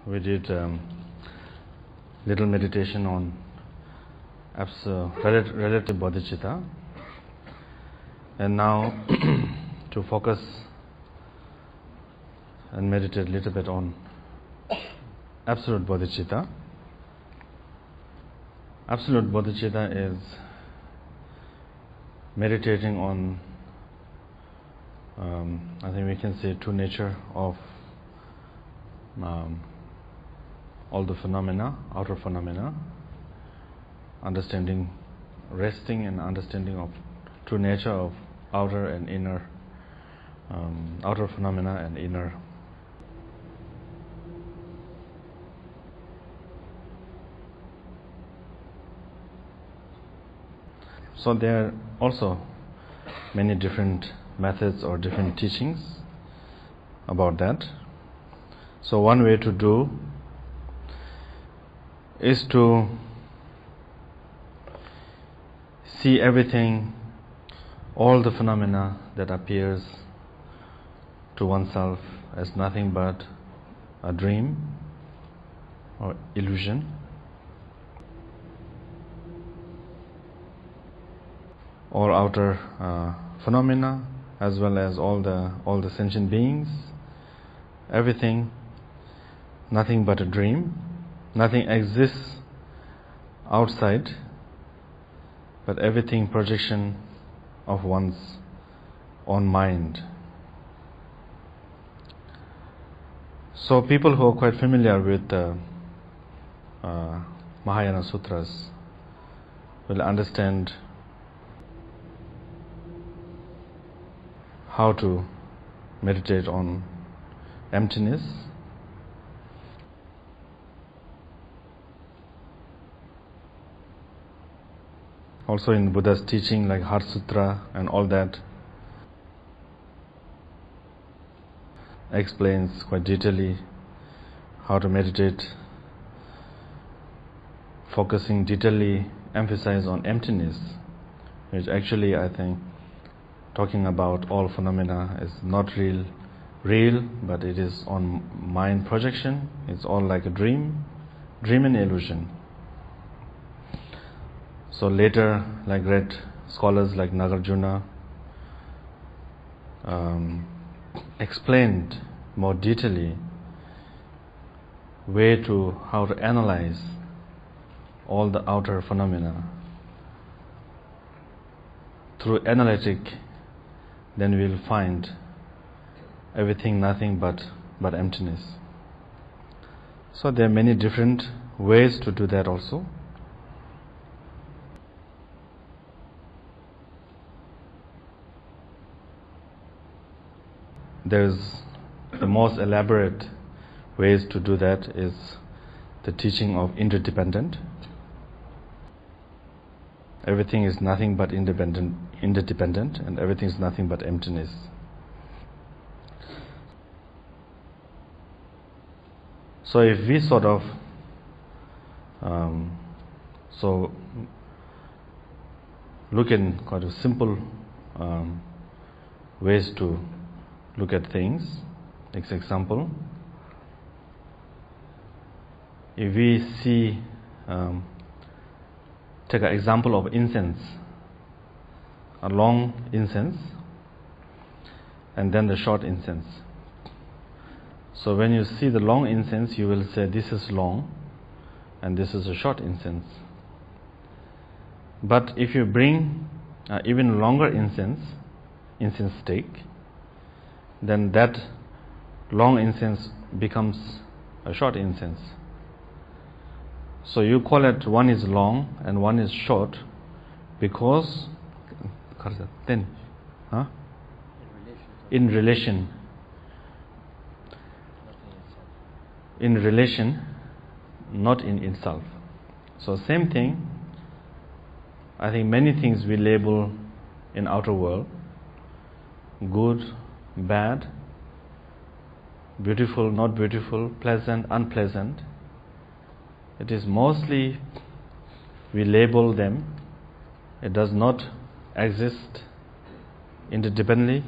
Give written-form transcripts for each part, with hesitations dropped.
we did little meditation on relative bodhicitta, and now to focus and meditate a little bit on absolute bodhicitta. Absolute bodhicitta is meditating on I think we can say true nature of all the phenomena, outer phenomena, understanding, resting and understanding of true nature of outer and inner, outer phenomena and inner. So there are also many different methods or different teachings about that. So one way to do is to see everything, all the phenomena that appears to oneself as nothing but a dream or illusion, all outer phenomena, as well as all the sentient beings, everything nothing but a dream. Nothing exists outside, but everything projection of one's own mind. So people who are quite familiar with the Mahayana Sutras will understand how to meditate on emptiness. Also in Buddha's teaching, like Heart Sutra and all that, explains quite detailedly how to meditate, focusing detailedly, emphasize on emptiness, which actually I think talking about all phenomena is not real, but it is on mind projection. It's all like a dream and illusion. So later, like great scholars like Nagarjuna explained more detailedly how to analyze all the outer phenomena. Through analytic, then we will find everything nothing but emptiness. So there are many different ways to do that also. There's the most elaborate ways to do that is the teaching of interdependent. Everything is nothing but interdependent, and everything is nothing but emptiness. So if we sort of look in quite a simple ways to look at things. Next example, if we see, take an example of incense, a long incense and then the short incense. So when you see the long incense, you will say this is long and this is a short incense. But if you bring even longer incense stick, then that long incense becomes a short incense. So you call it one is long and one is short because in relation, not in itself. So same thing, I think many things we label in outer world, good, bad, beautiful, not beautiful, pleasant, unpleasant. It is mostly we label them. It does not exist independently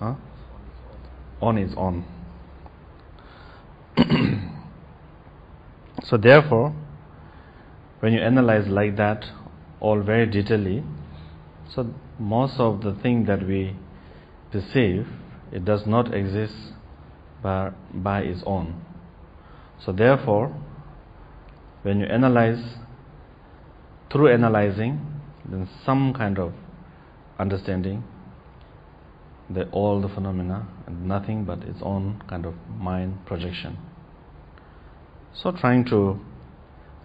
on its own. So therefore, when you analyze like that, all very detailedly, so most of the thing that we perceive, it does not exist by its own. So therefore, when you analyze, through analyzing, then some kind of understanding that all the phenomena and nothing but its own kind of mind projection. So trying to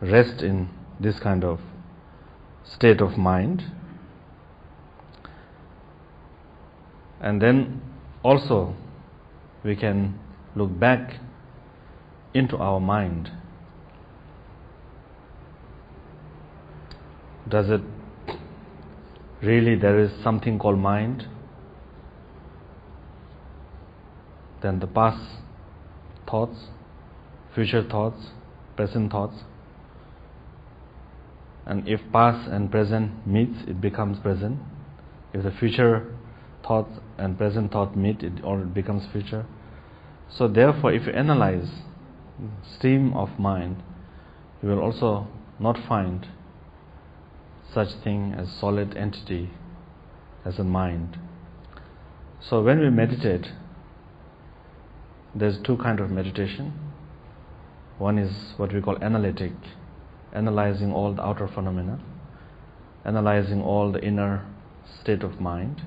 rest in this kind of state of mind, and then also we can look back into our mind. Does it really, there is something called mind? Then the past thoughts, future thoughts, present thoughts. And if past and present meets, it becomes present. If the future thoughts and present thought meet, it becomes future. So therefore, if you analyze stream of mind, you will also not find such thing as solid entity as a mind. So when we meditate, there's two kinds of meditation. One is what we call analytic, analyzing all the outer phenomena, analyzing all the inner state of mind.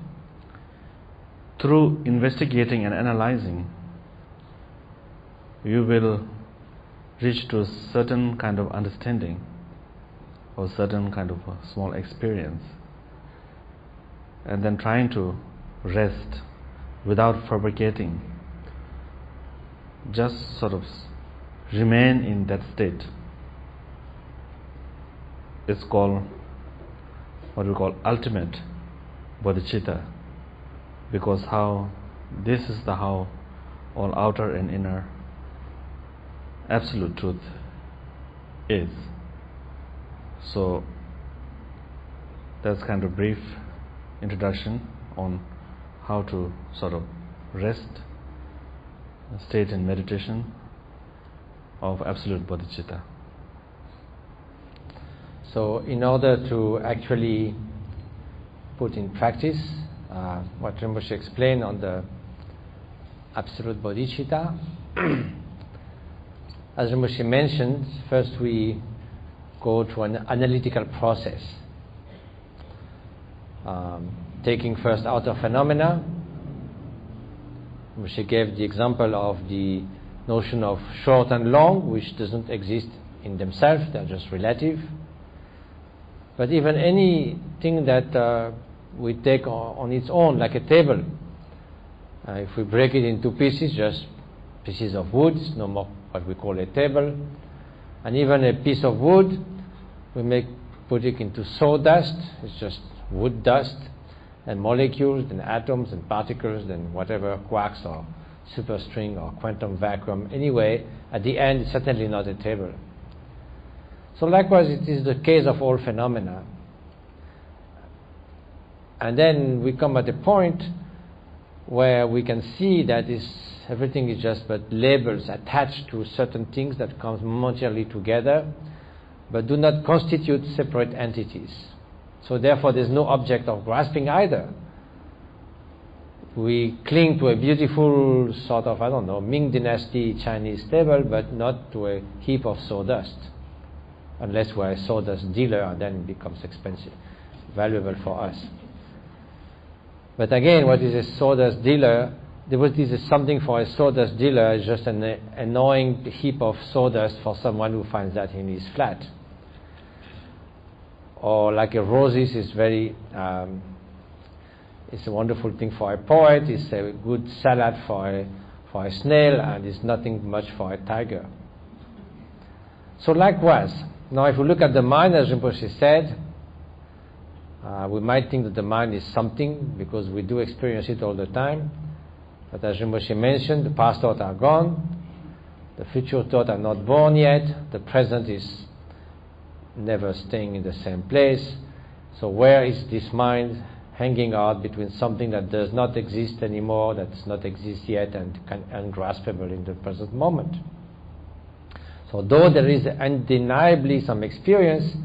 Through investigating and analyzing, you will reach to a certain kind of understanding or certain kind of a small experience, and then trying to rest without fabricating, just sort of remain in that state. It's called what we call ultimate bodhicitta, because this is how all outer and inner absolute truth is. So that's kind of brief introduction on how to sort of rest, state in meditation of absolute bodhicitta. So in order to actually put in practice what Rinpoche explained on the absolute bodhicitta, as Rinpoche mentioned, first we go to an analytical process, taking first outer phenomena. Rinpoche gave the example of the notion of short and long, which doesn't exist in themselves, they're just relative. But even anything that we take on its own, like a table, if we break it into pieces, just pieces of wood, it's no more what we call a table. And even a piece of wood, we put it into sawdust, it's just wood dust, and molecules, and atoms, and particles, and whatever, quarks, or superstring, or quantum vacuum. Anyway, at the end, it's certainly not a table. So likewise, it is the case of all phenomena. And then we come at a point where we can see that everything is just but labels attached to certain things that come momentarily together, but do not constitute separate entities. So therefore, there's no object of grasping either. We cling to a beautiful sort of, Ming dynasty Chinese table, but not to a heap of sawdust. Unless we're a sawdust dealer, and then it becomes expensive, valuable for us. But again, what is a sawdust dealer? What is something for a sawdust dealer is just an annoying heap of sawdust for someone who finds that in his flat. Or like a roses is it's a wonderful thing for a poet, it's a good salad for a snail, and it's nothing much for a tiger. So likewise, now if we look at the mind, as Rinpoche said, we might think that the mind is something because we do experience it all the time. But as Rinpoche mentioned, the past thoughts are gone, the future thoughts are not born yet, the present is never staying in the same place. So where is this mind hanging out between something that does not exist anymore, that does not exist yet, and ungraspable in the present moment? So though there is undeniably some experience,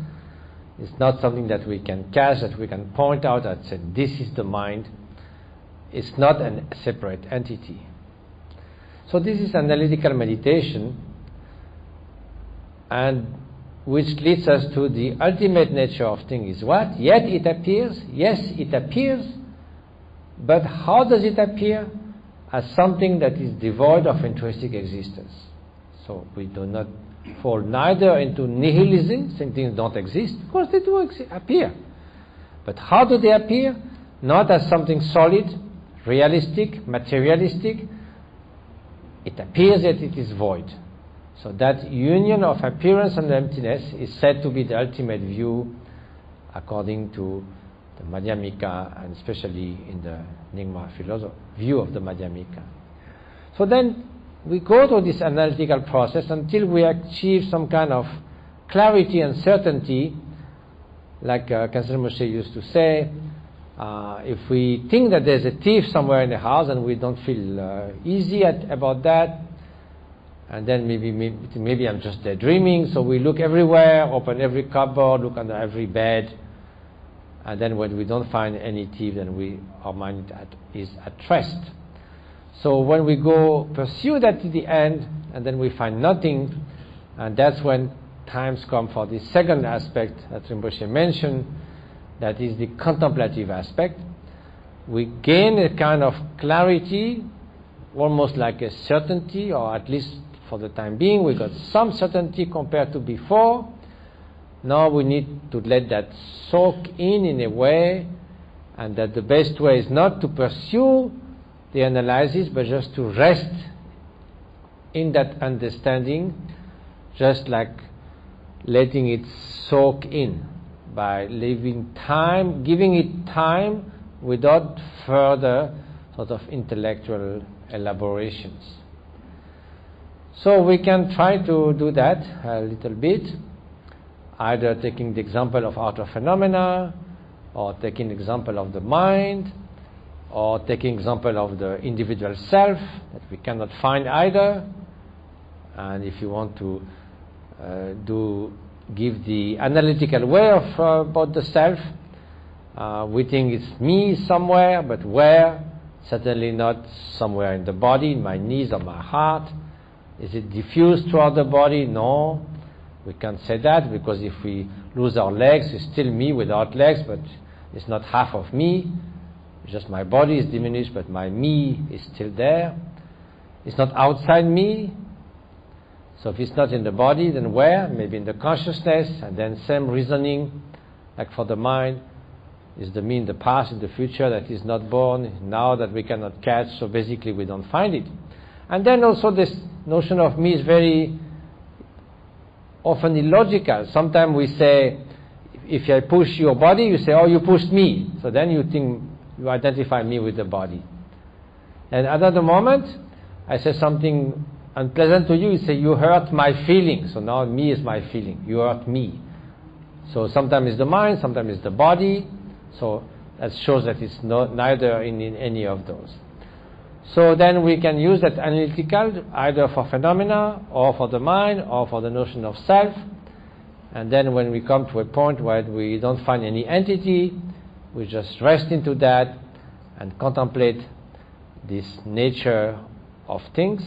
it's not something that we can catch, that we can point out and say, this is the mind. It's not a separate entity. So this is analytical meditation, and which leads us to the ultimate nature of things is what? Yet it appears, yes, it appears, but how does it appear? As something that is devoid of intrinsic existence. So we do not fall neither into nihilism, saying things don't exist. Of course they do appear. But how do they appear? Not as something solid, realistic, materialistic. It appears that it is void. So that union of appearance and emptiness is said to be the ultimate view according to the Madhyamika, and especially in the Nyingma philosophy view of the Madhyamika. So then we go through this analytical process until we achieve some kind of clarity and certainty, like Kansan Moshe used to say, if we think that there's a thief somewhere in the house and we don't feel easy about that, and then maybe I'm just daydreaming, so we look everywhere, open every cupboard, look under every bed, and then when we don't find any thief, then our mind is at rest. So when we go pursue that to the end, and then we find nothing, and that's when times come for the second aspect that Rinpoche mentioned, that is the contemplative aspect. We gain a kind of clarity, almost like a certainty, or at least for the time being, we got some certainty compared to before. Now we need to let that soak in a way, and that the best way is not to pursue the analysis, but just to rest in that understanding, just like letting it soak in, by leaving time, giving it time without further sort of intellectual elaborations. So we can try to do that a little bit, either taking the example of outer phenomena, or taking the example of the mind, or taking example of the individual self that we cannot find either. And if you want to give the analytical way of about the self, we think it's me somewhere, but where? Certainly not somewhere in the body, in my knees or my heart. Is it diffused throughout the body? No, we can't say that, because if we lose our legs, it's still me without legs, but it's not half of me. Just my body is diminished, but my me is still there. It's not outside me. So if it's not in the body, then where? Maybe in the consciousness. And then same reasoning, like for the mind, is the me in the past, in the future, that is not born, now that we cannot catch, so basically we don't find it. And then also this notion of me is very often illogical. Sometimes we say, if I push your body, you say, oh, you pushed me. So then you think, you identify me with the body. And at another moment, I say something unpleasant to you, you say, you hurt my feeling. So now me is my feeling, you hurt me. So sometimes it's the mind, sometimes it's the body. So that shows that it's neither in any of those. So then we can use that analytical either for phenomena, or for the mind, or for the notion of self. And then when we come to a point where we don't find any entity, we just rest into that and contemplate this nature of things,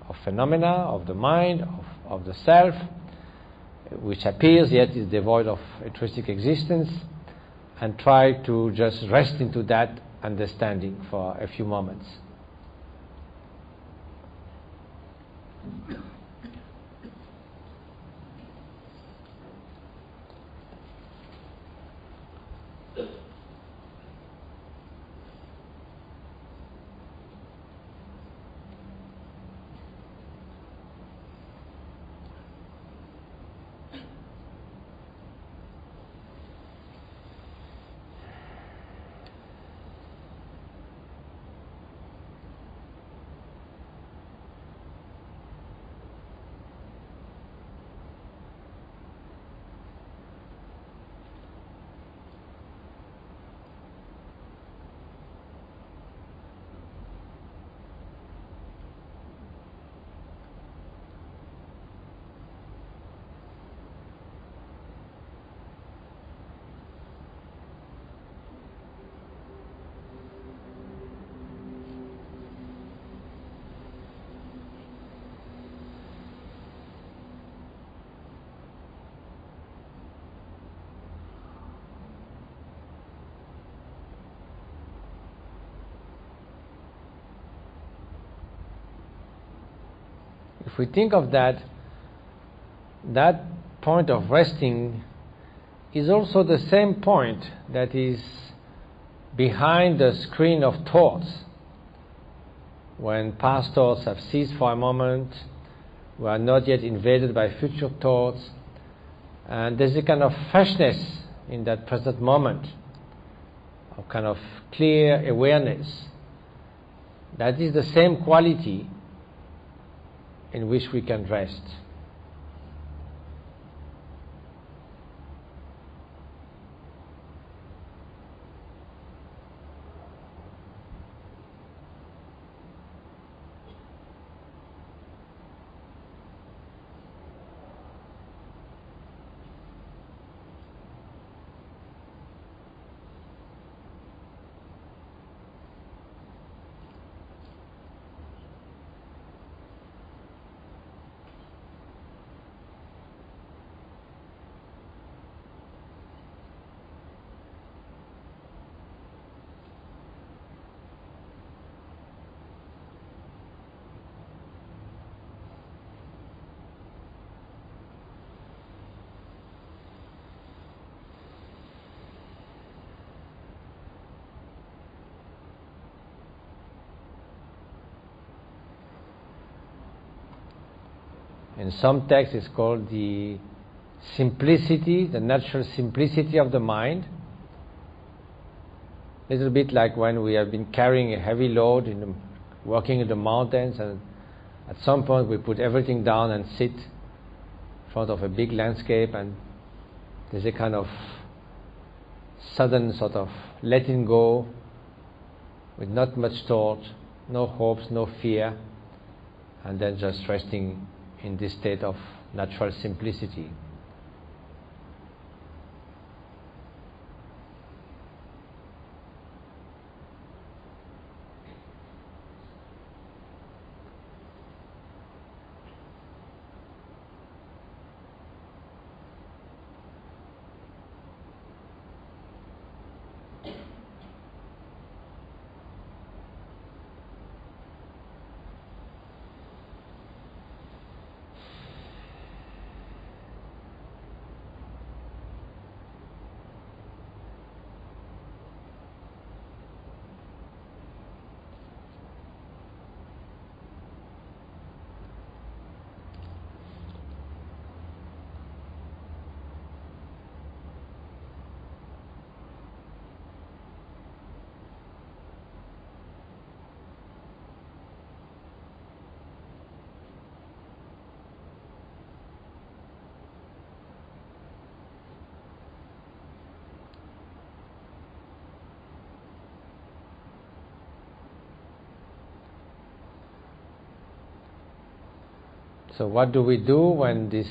of phenomena, of the mind, of the self, which appears yet is devoid of intrinsic existence, and try to just rest into that understanding for a few moments. if we think of that, that point of resting is also the same point that is behind the screen of thoughts. When past thoughts have ceased for a moment, we are not yet invaded by future thoughts, and there's a kind of freshness in that present moment, a kind of clear awareness. That is the same quality in which we can rest. In some texts it's called the simplicity, the natural simplicity of the mind. A little bit like when we have been carrying a heavy load, working in the mountains, and at some point we put everything down and sit in front of a big landscape, and there's a kind of sudden sort of letting go with not much thought, no hopes, no fear, and then just resting in this state of natural simplicity. So what do we do when this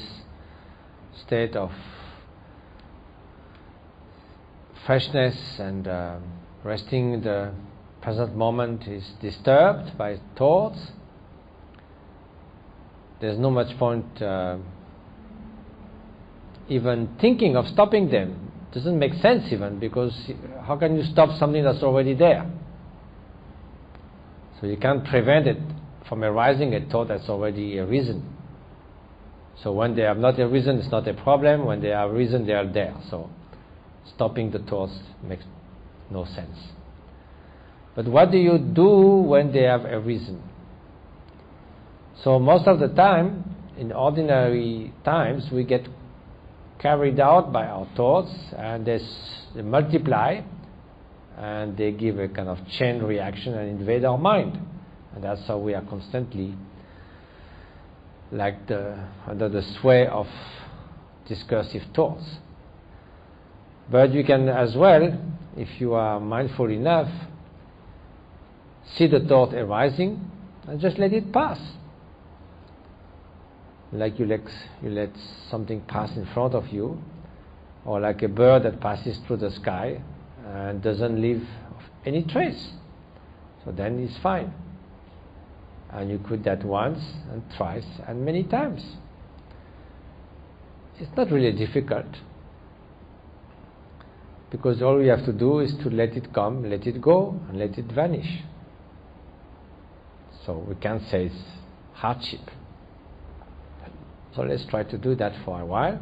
state of freshness and resting in the present moment is disturbed by thoughts? There's no much point even thinking of stopping them. It doesn't make sense even, because how can you stop something that's already there? So you can't prevent it from arising, a thought that's already arisen. So when they have not arisen, it's not a problem. When they have arisen, they are there. So stopping the thoughts makes no sense. But what do you do when they have arisen? So most of the time, in ordinary times, we get carried out by our thoughts, and they multiply, and they give a kind of chain reaction and invade our mind. And that's how we are constantly like under the sway of discursive thoughts. But you can as well, if you are mindful enough, see the thought arising and just let it pass. Like you let something pass in front of you, or like a bird that passes through the sky and doesn't leave any trace. So then it's fine. And you could that once and twice and many times. It's not really difficult, because all we have to do is to let it come, let it go, and let it vanish. So we can't say it's hardship. So let's try to do that for a while.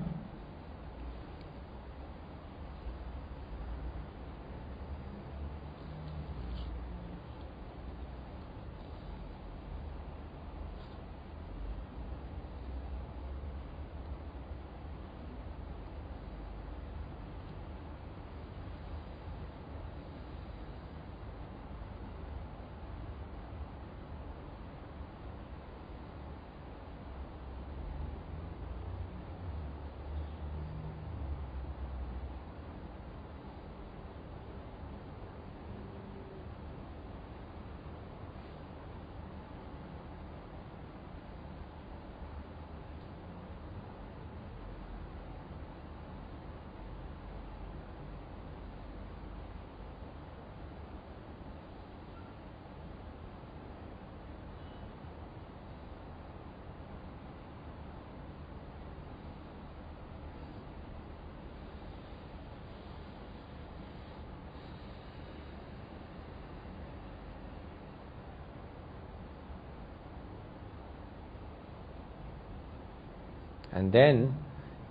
And then,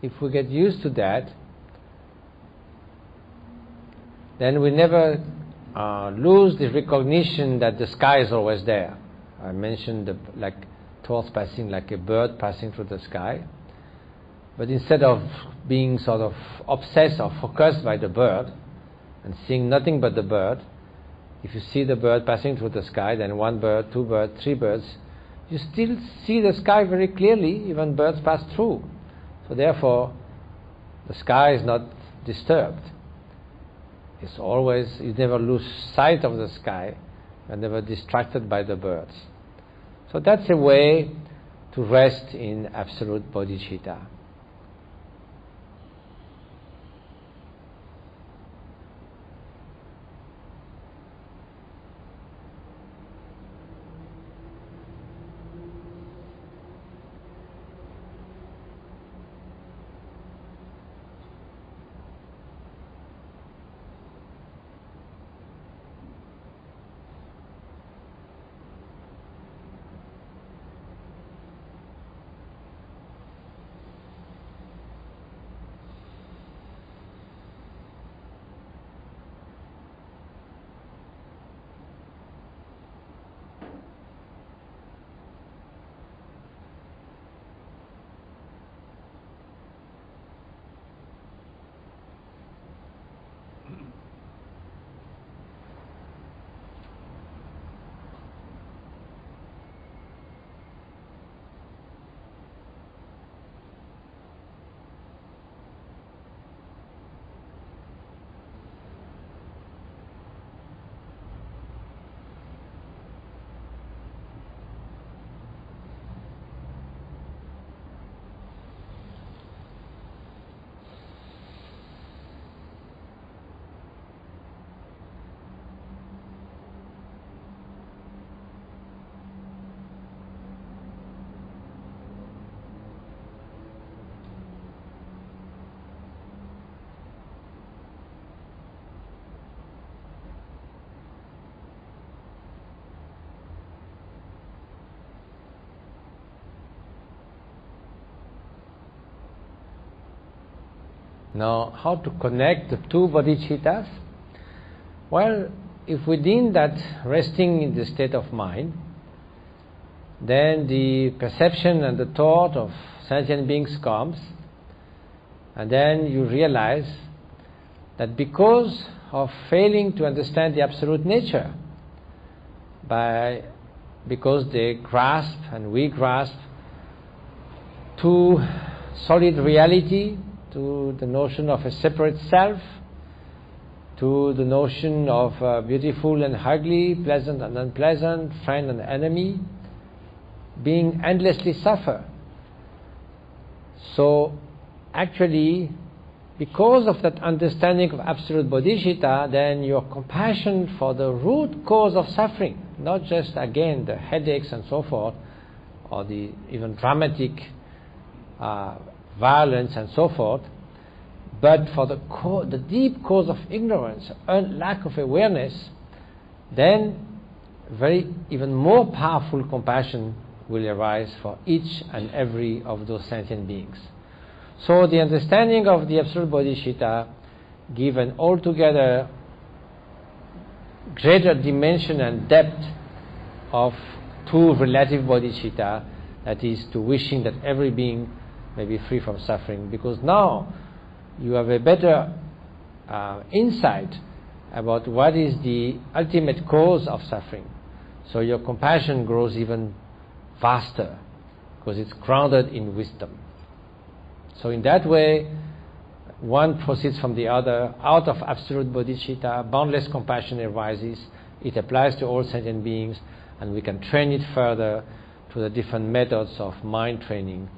if we get used to that, then we never lose the recognition that the sky is always there. I mentioned like thoughts passing, like a bird passing through the sky. But instead of being sort of obsessed or focused by the bird and seeing nothing but the bird, if you see the bird passing through the sky, then one bird, two birds, three birds, you still see the sky very clearly, even birds pass through. So therefore, the sky is not disturbed. It's always, you never lose sight of the sky, you're never distracted by the birds. So that's a way to rest in absolute bodhicitta. Now, how to connect the two bodhicittas? Well, if within that resting in the state of mind, then the perception and the thought of sentient beings comes, and then you realize that because of failing to understand the absolute nature, because they grasp and we grasp to solid reality, to the notion of a separate self, to the notion of beautiful and ugly, pleasant and unpleasant, friend and enemy, being endlessly suffer. So actually, because of that understanding of absolute bodhicitta, then your compassion for the root cause of suffering, not just again the headaches and so forth, or the even dramatic violence and so forth, but for the deep cause of ignorance, lack of awareness, then very even more powerful compassion will arise for each and every of those sentient beings. So the understanding of the Absolute Bodhicitta gives an altogether greater dimension and depth of true relative bodhicitta, that is, to wishing that every being may be free from suffering, because now you have a better insight about what is the ultimate cause of suffering. So your compassion grows even faster because it's grounded in wisdom. So in that way, one proceeds from the other. Out of absolute bodhicitta, boundless compassion arises. It applies to all sentient beings, and we can train it further to the different methods of mind training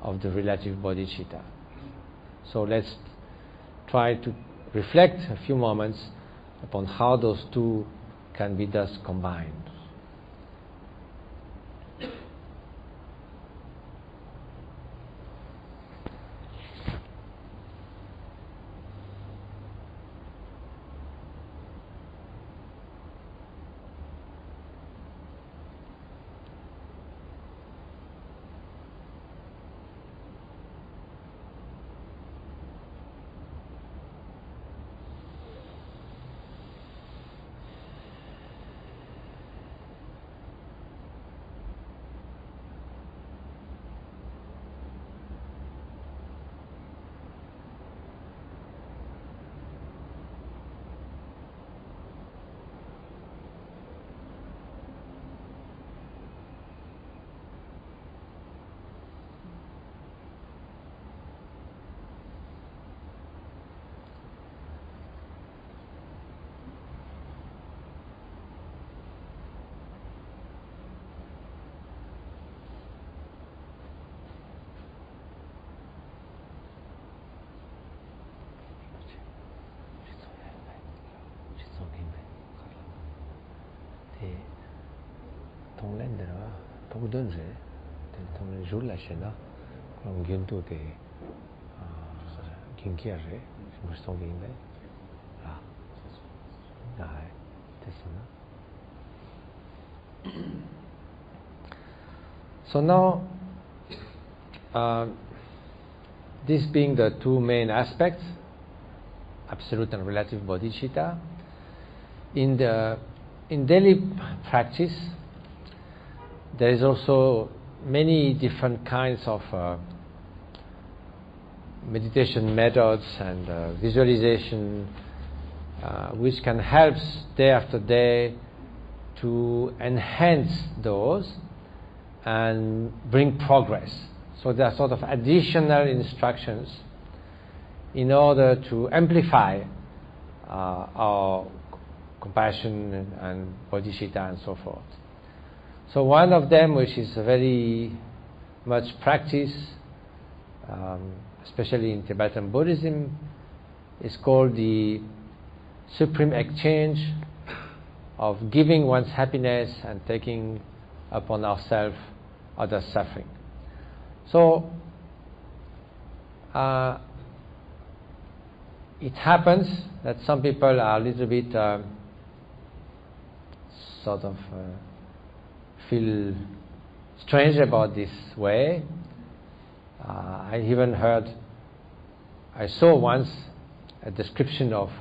of the relative bodhicitta. So let's try to reflect a few moments upon how those two can be thus combined. So now, this being the two main aspects, absolute and relative bodhicitta, in daily practice, there is also many different kinds of meditation methods and visualization which can help day after day to enhance those and bring progress. So there are sort of additional instructions in order to amplify our compassion and bodhicitta and so forth. So one of them, which is very much practiced, especially in Tibetan Buddhism, is called the supreme exchange of giving one's happiness and taking upon ourselves others' suffering. So it happens that some people are a little bit feel strange about this way. I saw once a description of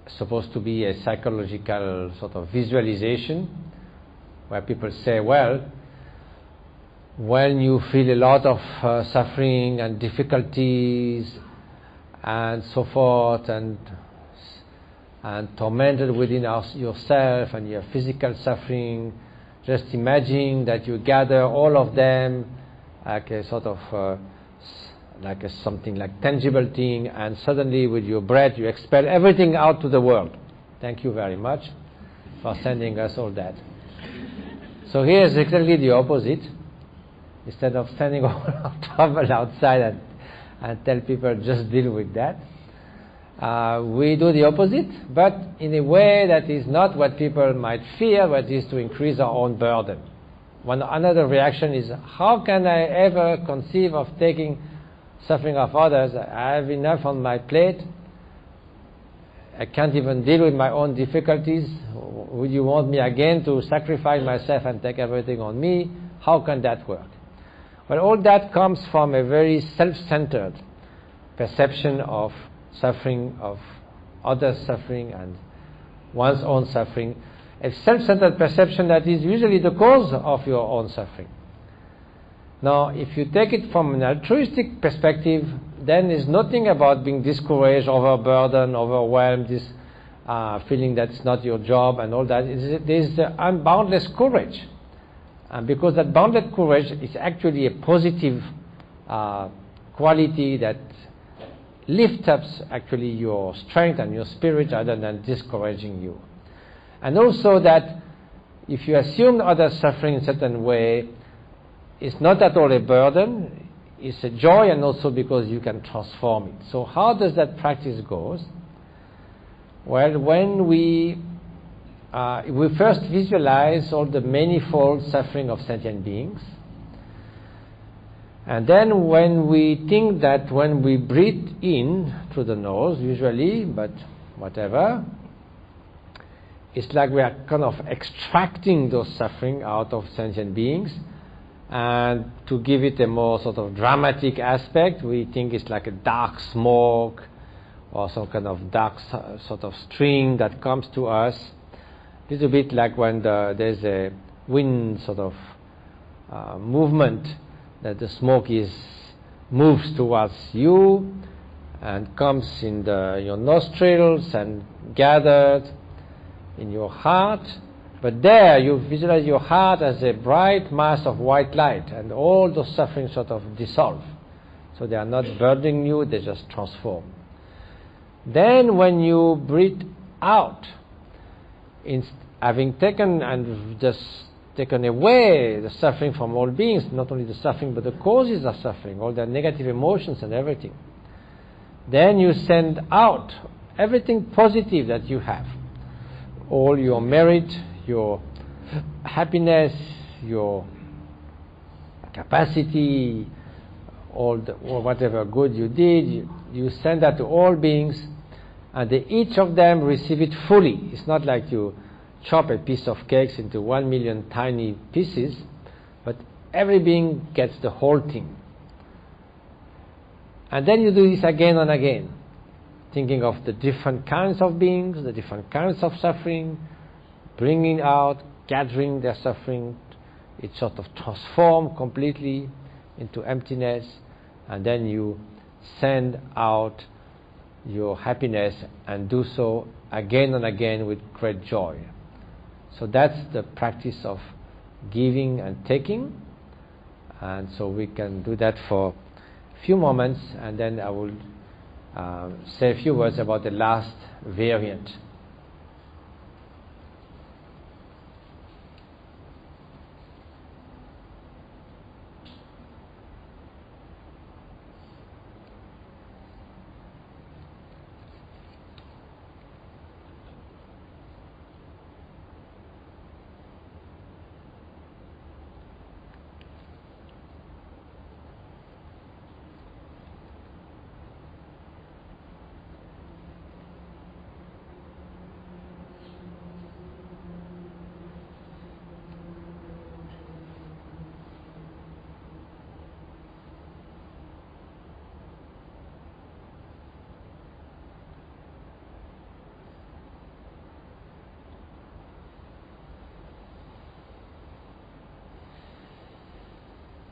supposed to be a psychological sort of visualization where people say, well, when you feel a lot of suffering and difficulties and so forth and tormented within yourself and your physical suffering, just imagine that you gather all of them like a sort of something like tangible thing, and suddenly with your breath you expel everything out to the world. Thank you very much for sending us all that. So here is exactly the opposite. Instead of sending all our trouble outside and tell people just deal with that, we do the opposite, but in a way that is not what people might fear, but is to increase our own burden. Another reaction is, how can I ever conceive of taking suffering of others? I have enough on my plate. I can't even deal with my own difficulties. Would you want me again to sacrifice myself and take everything on me? How can that work? Well, all that comes from a very self-centered perception of suffering, of others' suffering, and one's own suffering. A self-centered perception that is usually the cause of your own suffering. Now, if you take it from an altruistic perspective, then there's nothing about being discouraged, overburdened, overwhelmed, this feeling that it's not your job and all that. There's boundless courage. And because that boundless courage is actually a positive quality that lifts up actually your strength and your spirit rather than discouraging you. And also that if you assume others' suffering in a certain way, it's not at all a burden, it's a joy, and also because you can transform it. So how does that practice go? Well, when we first visualize all the manifold suffering of sentient beings, and then when we think that when we breathe in through the nose, usually, but whatever, it's like we are kind of extracting those suffering out of sentient beings, and to give it a more sort of dramatic aspect, we think it's like a dark smoke or some kind of dark sort of string that comes to us. A little bit like when there's a wind sort of movement, that the smoke moves towards you and comes in your nostrils and gathered in your heart. But there you visualize your heart as a bright mass of white light, and all those sufferings sort of dissolve. So they are not burdening you, they just transform. Then when you breathe out, having taken and just taken away the suffering from all beings, not only the suffering but the causes of suffering, all the negative emotions and everything, then you send out everything positive that you have, all your merit, your happiness, your capacity, or whatever good you did, you send that to all beings, and each of them receive it fully. It's not like you chop a piece of cake into 1 million tiny pieces, but every being gets the whole thing. And then you do this again and again, thinking of the different kinds of beings, the different kinds of suffering, bringing out, gathering their suffering. It sort of transforms completely into emptiness, and then you send out your happiness and do so again and again with great joy. So that's the practice of giving and taking, and so we can do that for a few moments, and then I will say a few words about the last variant.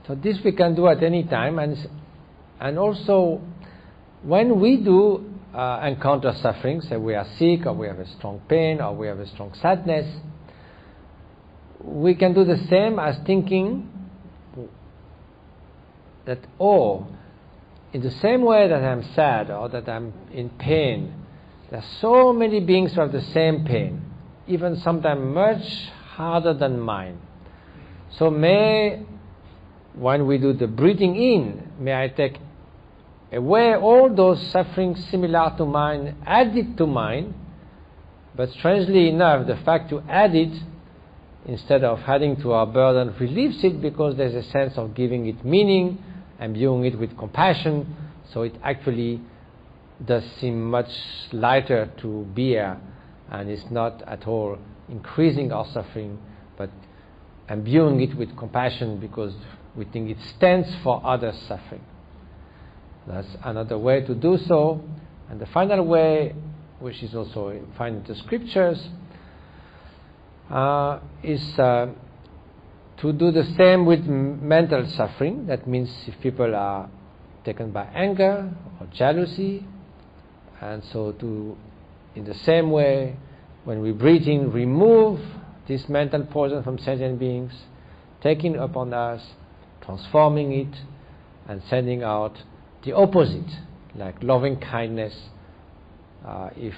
So this we can do at any time, and also when we do encounter suffering, say we are sick, or we have a strong pain, or we have a strong sadness, we can do the same as thinking that, in the same way that I'm sad or that I'm in pain, there are so many beings who have the same pain, even sometimes much harder than mine. So when we do the breathing in, may I take away all those sufferings similar to mine, add it to mine, but strangely enough, the fact to add it instead of adding to our burden relieves it, because there's a sense of giving it meaning and viewing it with compassion, so it actually does seem much lighter to bear, and it's not at all increasing our suffering, but imbuing it with compassion because we think it stands for others' suffering. That's another way to do so. And the final way, which is also found in the scriptures, is to do the same with mental suffering. That means if people are taken by anger or jealousy, and so to, in the same way, when we breathe in, remove this mental poison from sentient beings, taking it upon us, transforming it, and sending out the opposite, like loving kindness, if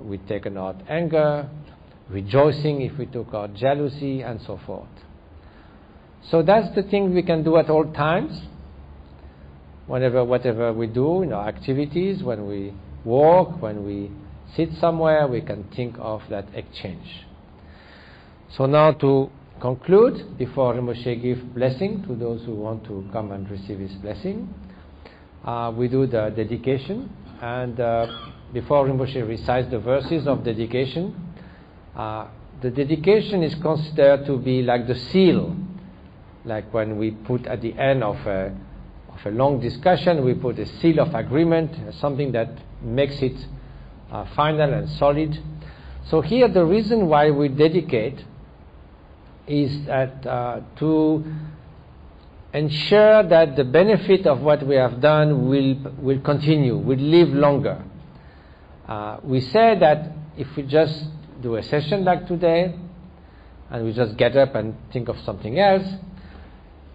we've taken out anger, rejoicing if we took out jealousy, and so forth. So that's the thing we can do at all times, whatever we do in our activities, when we walk, when we sit somewhere, we can think of that exchange. So now to conclude, before Rinpoche gives blessing to those who want to come and receive his blessing, we do the dedication, and before Rinpoche recites the verses of dedication, the dedication is considered to be like the seal, like when we put at the end of a long discussion, we put a seal of agreement, something that makes it final and solid. So here the reason why we dedicate is that to ensure that the benefit of what we have done will continue, will live longer. We say that if we just do a session like today, and we just get up and think of something else,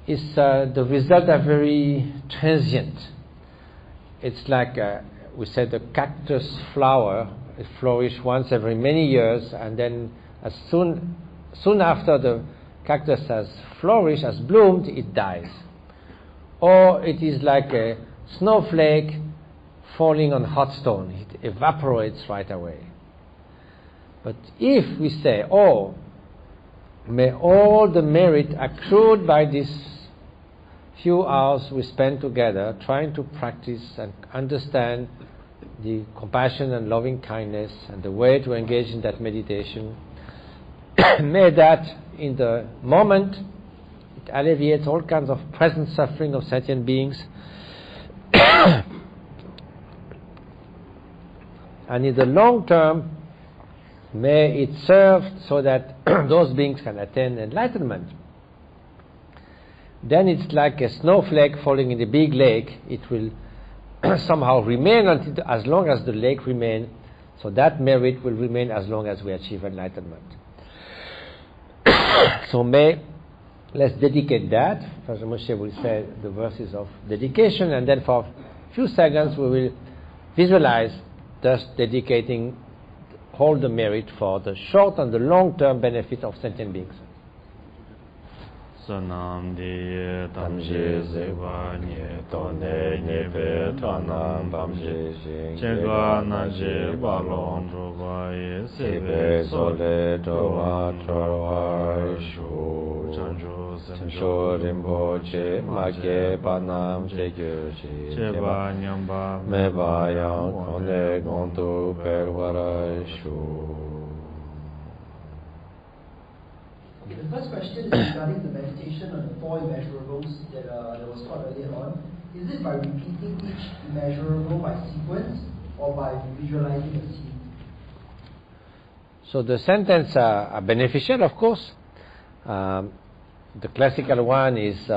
the results are very transient. It's like we said, the cactus flower, it flourishes once every many years, and then as soon after the cactus has flourished, has bloomed, it dies. Or it is like a snowflake falling on hot stone, it evaporates right away. But if we say, oh, may all the merit accrued by these few hours we spend together trying to practice and understand the compassion and loving kindness and the way to engage in that meditation, may that in the moment it alleviates all kinds of present suffering of sentient beings, and in the long term may it serve so that those beings can attain enlightenment. Then it's like a snowflake falling in the big lake. It will somehow remain as long as the lake remains, so that merit will remain as long as we achieve enlightenment. So let's dedicate that. First, Moshe will say the verses of dedication, and then for a few seconds we will visualize thus dedicating all the merit for the short and the long-term benefit of sentient beings. Sanam di tamje zeva nye tone nye pe tanam tamje chega na je balon roba ye sebe sole towa towa shu chanjo semsho rinpoche make panam chegyo chi cheba nyamba meba yang kone gontu perwara shu. The first question is regarding the meditation on the four immeasurables that was taught earlier on. Is it by repeating each immeasurable by sequence or by visualizing a scene? So the sentences are beneficial, of course. The classical one is,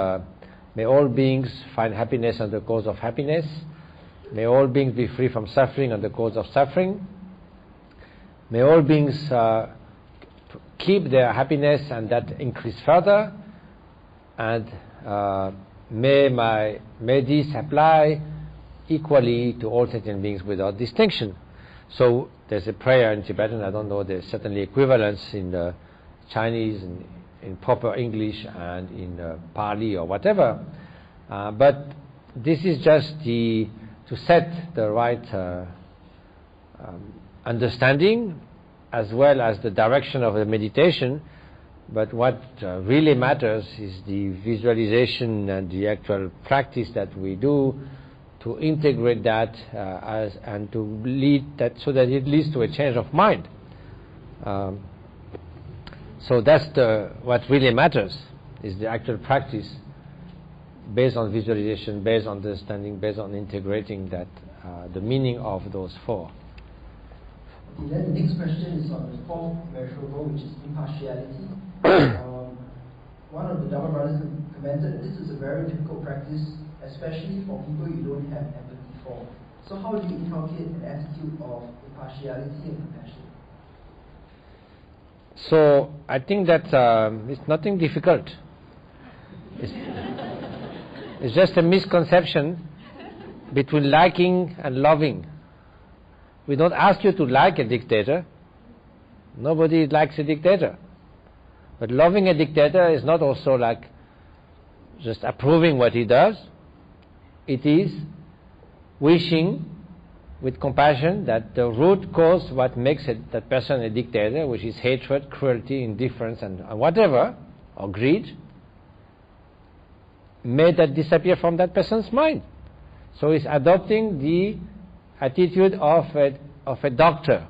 may all beings find happiness and the cause of happiness. May all beings be free from suffering and the cause of suffering. May all beings keep their happiness and that increase further, and may this apply equally to all sentient beings without distinction. So there's a prayer in Tibetan, I don't know, there's certainly equivalence in the Chinese, in proper English, and in Pali or whatever, but this is just to set the right understanding as well as the direction of the meditation. But what really matters is the visualization and the actual practice that we do to integrate that and to lead that so that it leads to a change of mind. So that's what really matters, is the actual practice based on visualization, based on understanding, based on integrating that the meaning of those four. Okay, then the next question is on the fourth measurable, which is impartiality. One of the Dharma brothers commented that this is a very difficult practice, especially for people you don't have empathy for. So how do you inculcate an attitude of impartiality and compassion? So I think that it's nothing difficult. It's just a misconception between liking and loving. We don't ask you to like a dictator. Nobody likes a dictator. But loving a dictator is not also like just approving what he does. It is wishing with compassion that the root cause what makes that person a dictator, which is hatred, cruelty, indifference, and whatever, or greed, may that disappear from that person's mind. So it's adopting the attitude of a doctor.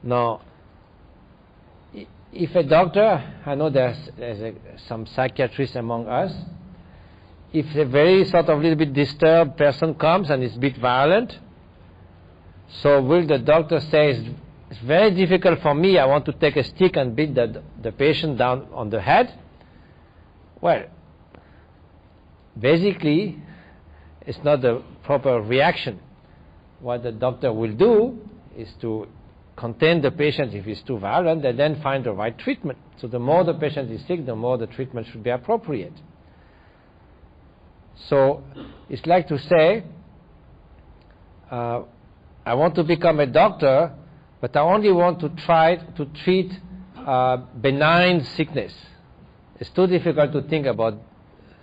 Now, if a doctor, I know there's some psychiatrists among us, if a very sort of little bit disturbed person comes and is a bit violent, so will the doctor say, it's very difficult for me, I want to take a stick and beat the patient down on the head? Well, basically, it's not the proper reaction. What the doctor will do is to contain the patient if he's too violent and then find the right treatment. So the more the patient is sick, the more the treatment should be appropriate. So it's like to say, I want to become a doctor, but I only want to try to treat benign sickness. It's too difficult to think about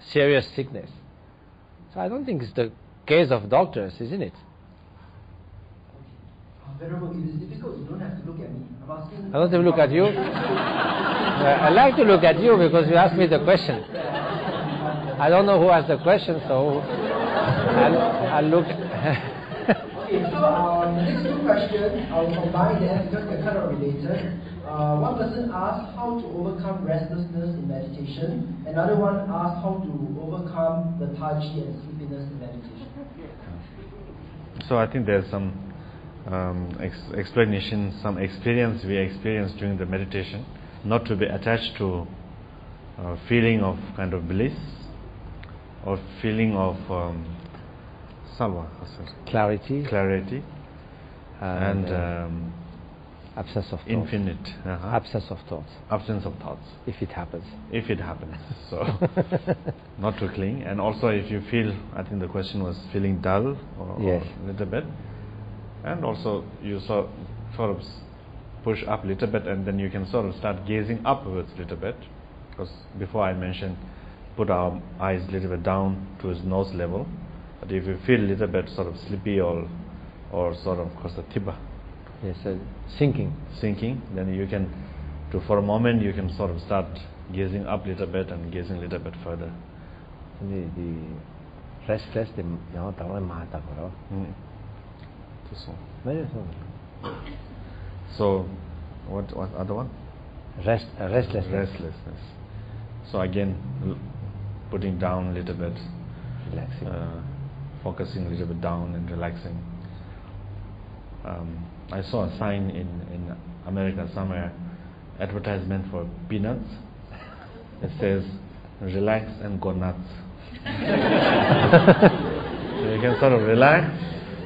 serious sickness. So I don't think it's the case of doctors, isn't it? Venerable, if it's difficult, you don't have to look at me. I'm asking. I don't have to look at you. I like to look at you because you asked me the question. I don't know who asked the question, so I'll look. Okay, so the next two questions, I'll combine them because they're kind of related. One person asked how to overcome restlessness in meditation. Another one asked how to overcome lethargy and sleepiness in meditation. So I think there's some explanation, some experience we experienced during the meditation, not to be attached to feeling of kind of bliss or feeling of clarity and absence of thoughts. Infinite. Absence of thoughts. Absence of thoughts. If it happens. If it happens. So, not to cling. And also if you feel, I think the question was feeling dull or a little bit. And also you sort of push up a little bit and then you can sort of start gazing upwards a little bit. Because before I mentioned, put our eyes a little bit down to his nose level. But if you feel a little bit sort of sleepy or sort of kosatiba, yes, sinking, then you can, for a moment, you can sort of start gazing up a little bit and gazing a little bit further. The restless, So, what other one? Restlessness. So again, putting down a little bit, relaxing, focusing a little bit down and relaxing. I saw a sign in America somewhere, advertisement for peanuts. It says, relax and go nuts. So you can sort of relax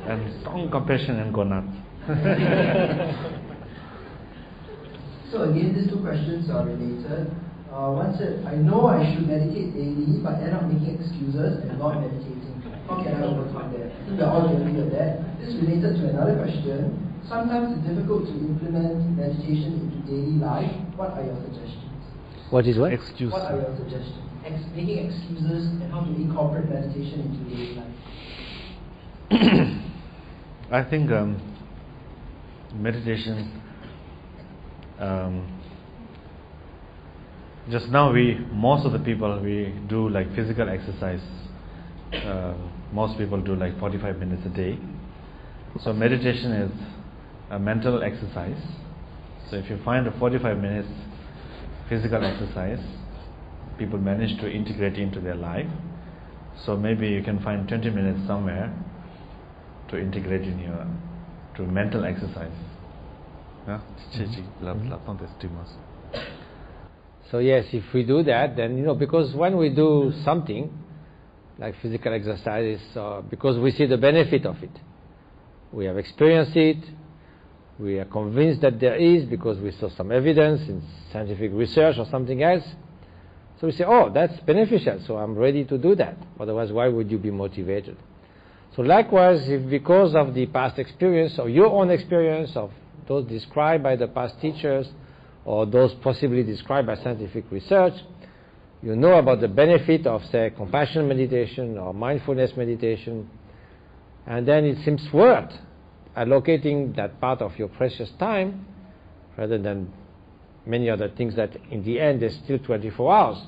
and strong compassion and go nuts. So again, these two questions are related. One said, I know I should meditate daily, but end up making excuses and not meditating. How can I overcome that? I think we're all agree with that. This is related to another question. Sometimes it's difficult to implement meditation into daily life. What are your suggestions? What is what? Excuse. What are your suggestions? Making excuses and how to incorporate meditation into daily life. I think meditation, just now most of the people, we do like physical exercise most people do like 45 minutes a day. So meditation is a mental exercise. So if you find a 45 minutes physical exercise, people manage to integrate into their life. So maybe you can find 20 minutes somewhere to integrate in your to mental exercise. Yeah? So yes, if we do that, then because when we do something like physical exercise, because we see the benefit of it, we have experienced it, we are convinced that there is because we saw some evidence in scientific research or something else. So we say, oh, that's beneficial, so I'm ready to do that. Otherwise, why would you be motivated? So likewise, if because of the past experience or your own experience of those described by the past teachers or those possibly described by scientific research, you know about the benefit of, say, compassion meditation or mindfulness meditation, and then it seems worth allocating that part of your precious time rather than many other things that in the end there's still 24 hours.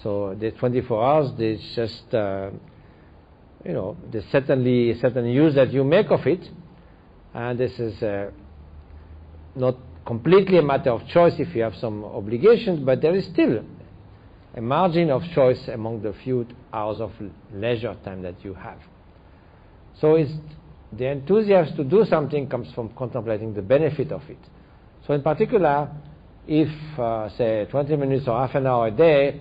So the 24 hours, there's just, there's certainly a certain use that you make of it, and this is not completely a matter of choice if you have some obligations, but there is still a margin of choice among the few hours of leisure time that you have. So it's the enthusiasm to do something comes from contemplating the benefit of it. So in particular, if, say, 20 minutes or half an hour a day,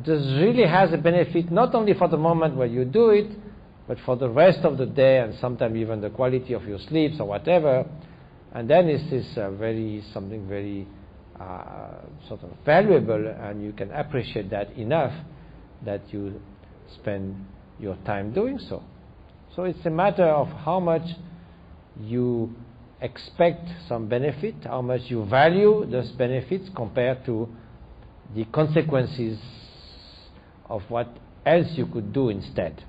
this really has a benefit not only for the moment where you do it, but for the rest of the day and sometimes even the quality of your sleeps or whatever. And then it is something very sort of valuable, and you can appreciate that enough that you spend your time doing so. So it's a matter of how much you expect some benefit, how much you value those benefits compared to the consequences of what else you could do instead.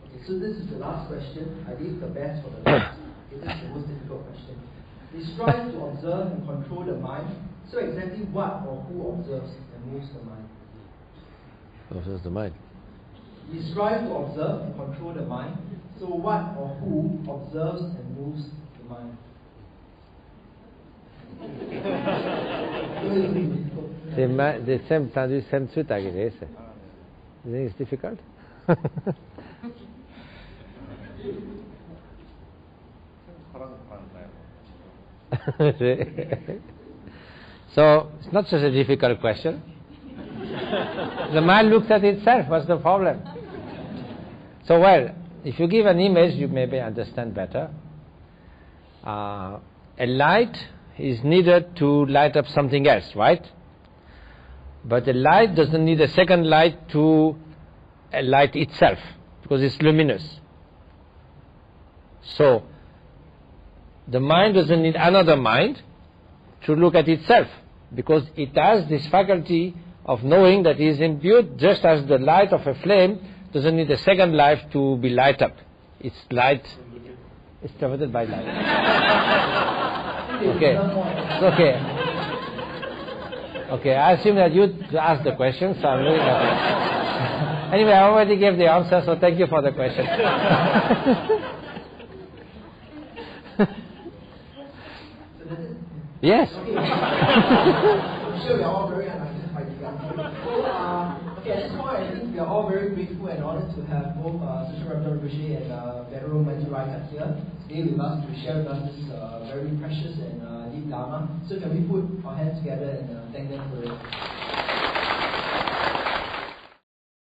Okay, so this is the last question. I leave the best for the last. Okay, this is the most difficult question. We strive to observe and control the mind. So exactly what or who observes and moves the mind? Observes the mind. We strive to observe and control the mind. So what or who observes and moves the mind? The same time, the same suit agile. You think it's difficult? So it's not such a difficult question. The mind looks at itself. What's the problem? So, well, if you give an image, you maybe understand better. A light is needed to light up something else, right? But a light doesn't need a second light to light itself, because it's luminous. So, the mind doesn't need another mind to look at itself, because it has this faculty of knowing that it is imbued, just as the light of a flame doesn't need a second light to be light up. It's light, it's pervaded by light. Okay, okay. Okay, I assume that you asked the question, so I'm really happy. Anyway, I already gave the answer, so thank you for the question. Yes. I'm sure we are all very unlucky by the answer. So, okay, at this point, I think we are all very grateful and honored to have both Sister Rabjam Rinpoche and Venerable Matthieu Ricard here today with us to share with us this very precious and deep Dharma. So can we put our hands together and thank them for it?